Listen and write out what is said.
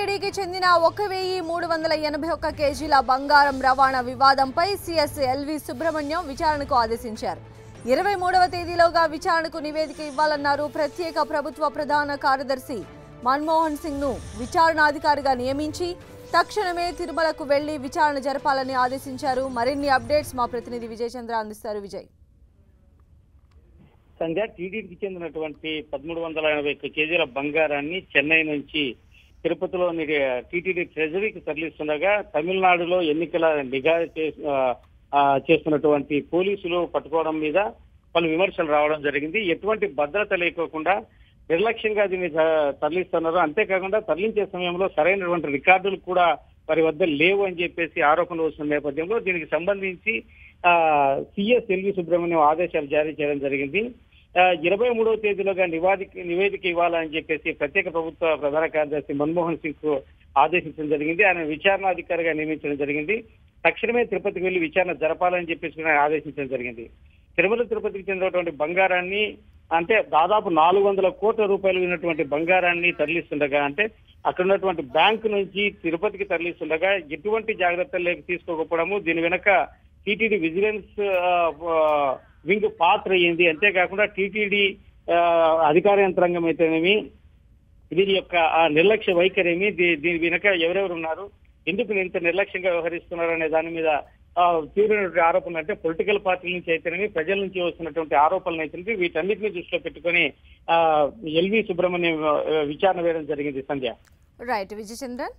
టీటీడీకి చెందిన 1381 కేజీల బంగారం రవాణా వివాదంపై సీఎస్ ఎల్వి సుబ్రహ్మణ్యం విచారణకు ఆదేశించారు. 23వ తేదీలోగా విచారణకు నివేదిక ఇవ్వాలన్నారు. ప్రత్యేక ప్రభుత్వ ప్రధాన కార్యదర్శి మన్మోహన్ సింగ్ ను విచారణాధికారిగా నియమించి తక్షణమే తిరుమలకు వెళ్లి విచారణ జరపాలని ఆదేశించారు. మరిన్ని అప్డేట్స్ మా ప్రతినిధి విజయ్ చంద్ర అందిస్తారు. విజయ్, సంధ్య టీటీడీకి చెందినటువంటి 1381 కేజీల బంగారాన్ని చెన్నై నుంచి తిరుపతిలోని టీటీడీ ట్రెజరీకి తరలిస్తుండగా తమిళనాడులో ఎన్నికల నిఘా చేస్తున్నటువంటి పోలీసులు పట్టుకోవడం మీద పలు విమర్శలు రావడం జరిగింది. ఎటువంటి భద్రత లేకోకుండా నిర్లక్ష్యంగా దీన్ని తరలిస్తున్నారు. అంతేకాకుండా తరలించే సమయంలో సరైనటువంటి రికార్డులు కూడా వారి వద్ద లేవు అని చెప్పేసి ఆరోపణలు వస్తున్న నేపథ్యంలో దీనికి సంబంధించి సిఎస్ ఎల్వి సుబ్రహ్మణ్యం ఆదేశాలు జారీ చేయడం జరిగింది. 23వ తేదీలోగా నివేదిక ఇవ్వాలని చెప్పేసి ప్రత్యేక ప్రభుత్వ ప్రధాన కార్యదర్శి మన్మోహన్ సింగ్ కు ఆదేశించడం జరిగింది. ఆయన విచారణాధికారిగా నియమించడం జరిగింది. తక్షణమే తిరుపతికి వెళ్లి విచారణ జరపాలని చెప్పేసి ఆదేశించడం జరిగింది. తిరుపతికి చెందినటువంటి బంగారాన్ని అంటే దాదాపు 400 కోట్ల రూపాయలు ఉన్నటువంటి బంగారాన్ని తరలిస్తుండగా అంటే అక్కడ ఉన్నటువంటి బ్యాంకు నుంచి తిరుపతికి తరలిస్తుండగా ఎటువంటి జాగ్రత్తలు తీసుకోకపోవడము దీని వెనక టీటీడీ విజిలెన్స్ వింగ్ పాత్ర అయ్యింది. అంతేకాకుండా టీటీడీ అధికార యంత్రాంగం అయితేనేమి దీని యొక్క నిర్లక్ష్య వైఖరేమి, దీని వెనక ఎవరెవరు ఉన్నారు, ఎందుకు ఇంత నిర్లక్ష్యంగా వ్యవహరిస్తున్నారు అనే దాని మీద తీవ్రమైనటువంటి ఆరోపణలు అంటే పొలిటికల్ పార్టీల నుంచి అయితేనేమి ప్రజల నుంచి వస్తున్నటువంటి ఆరోపణలు అయితేనేమి వీటన్నిటిని దృష్టిలో పెట్టుకుని ఎల్వి సుబ్రహ్మణ్యం విచారణ వేయడం జరిగింది. సంధ్య. రైట్ విజయ్ చంద్రన్.